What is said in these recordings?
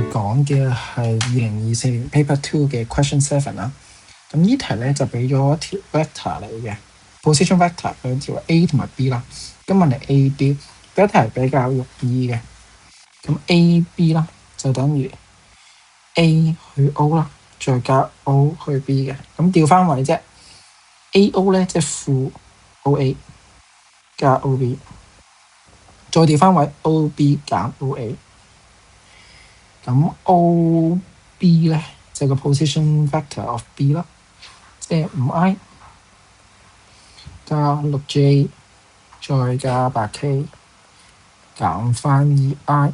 講嘅係2024年 Paper 2嘅 Question 7啦。咁呢題咧就俾咗條 vector 嚟嘅 position vector 兩條 A 同埋 B 啦。咁問你 A、B， 第一題比較容易嘅。咁 A、B 啦就等於 A 去 O 啦，再加 O 去 B 嘅。咁調翻位啫 ，AO 咧即係負 OA 加 OB， 再調翻位 OB 減 OA。咁 OB 咧就個 position vector of B 啦，即係 5i 加 6j 再加 8k 減翻 2i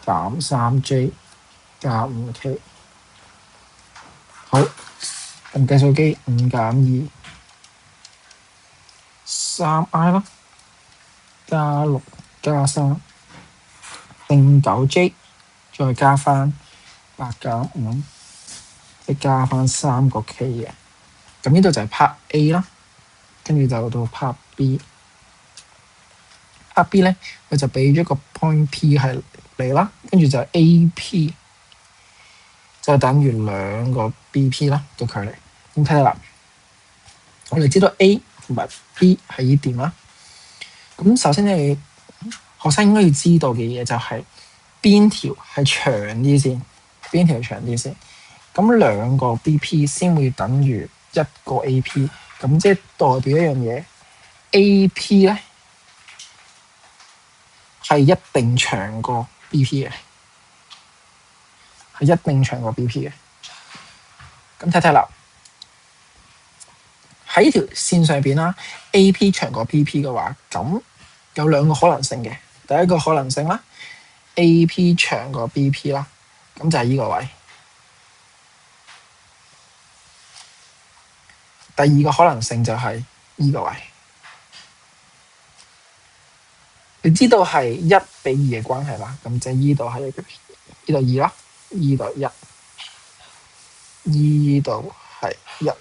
減 3j 加 5k。好，咁計數機5減2 3i 啦，加6加3定 9j。再加翻8減5，即加翻3個 K 嘅。咁呢度就係 part A 啦，跟住就到 part B。part B 咧，佢就俾咗個 point P 係嚟啦，跟住就 AP 就等於兩個 BP 啦嘅距離。咁睇下啦，我哋知道 A 同埋 B 係呢點啦。咁首先你學生應該要知道嘅嘢就係、邊條係長啲先？邊條長啲先？咁兩個 BP 先會等於一個 AP， 咁即係代表一樣嘢 ，AP 咧係一定長過 BP 嘅，係一定長過 BP 嘅。咁睇睇啦，喺呢條線上邊啦 ，AP 長過 BP 嘅話，咁有兩個可能性嘅。第一個可能性啦。AP 長過 BP 啦，咁就係呢個位。第二個可能性就係呢個位。你知道係1比2嘅關係啦，咁即係呢度係呢度2啦，呢度1，呢度係1，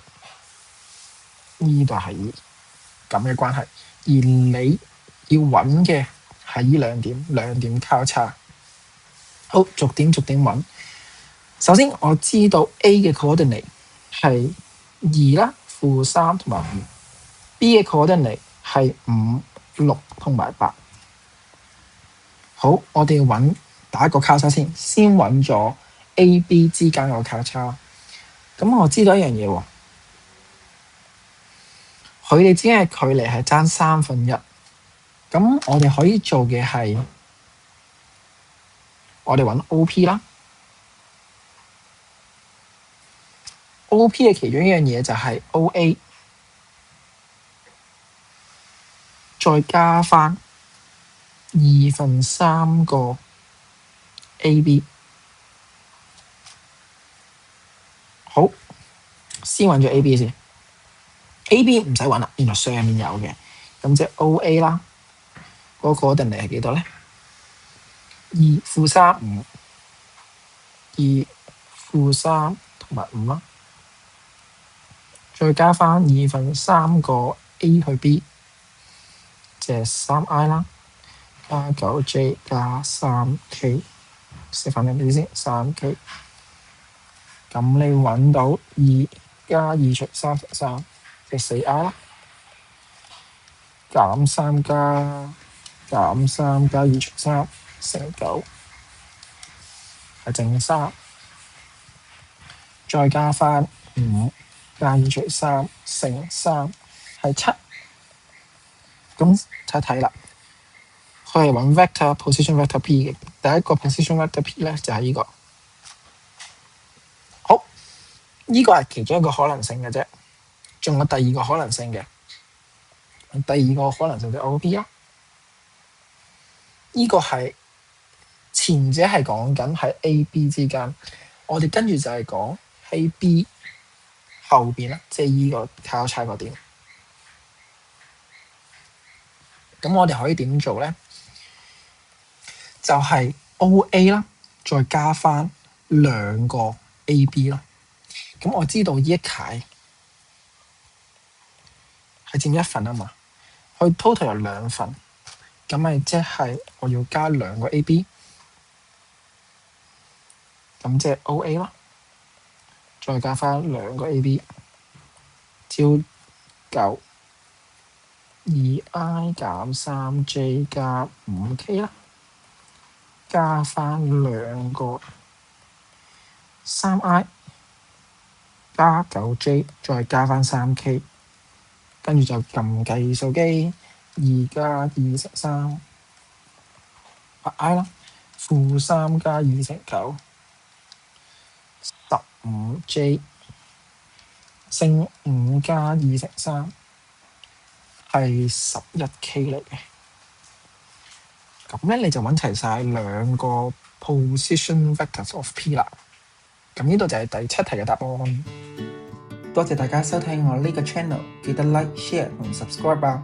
呢度係2咁嘅關係。而你要揾嘅係呢兩點交叉。好，逐點揾。首先我知道 A 嘅 coordinate 係2啦、-3同埋5。B 嘅 coordinate 係5、6同埋8。好，我哋揾打一個交叉先揾咗 A、B 之間個交叉。咁我知道一樣嘢喎，佢哋之間嘅距離係爭1/3。咁我哋可以做嘅係，我哋揾 OP 啦。OP 嘅其中一樣嘢就係 OA， 再加翻2/3個 AB。好，先揾咗 AB 先。AB 唔使揾啦，原來上面有嘅。咁即係 OA 啦，嗰個定理係幾多咧？2-3 5， 2-3同埋5啦。再加翻2/3個 A 去 B， 即係 3i 啦，加 9j 加 3k， 寫翻俾你先 3k。咁你揾到2加2除3/3，即係4i 啦，減3加2除3乘9係剩3，再加翻5加2除3乘3係7。咁睇睇啦，佢係揾 vector position vector P 嘅。第一個 position vector P 咧就係呢個。好，呢個係其中一個可能性嘅啫，仲有第二個可能性嘅。第二個可能性就 OB 啦。呢個係前者係講緊喺 A、B 之間，我哋跟住就係講喺 B 後邊啦，即係呢個交叉個點。咁我哋可以點做咧？就係 OA 啦，再加翻兩個 AB 啦。咁我知道呢一楷係佔1份啊嘛，佢 total 有2份，咁咪即係我要加兩個 AB。咁即係 OA 啦，再加翻兩個 AB，招9 2i 減 3j 加 5k 啦，加翻兩個 3i 加 9j， 再加翻 3k， 跟住就撳計數機，2加2乘3 8i 啦，負3加2乘9 15j， 正5加2乘3係 11k 嚟嘅。咁咧你就揾齊晒兩個 position vectors of P 啦。咁呢度就係第7題嘅答案。多謝大家收聽我呢個 channel，記得 like、share 同 subscribe 啊！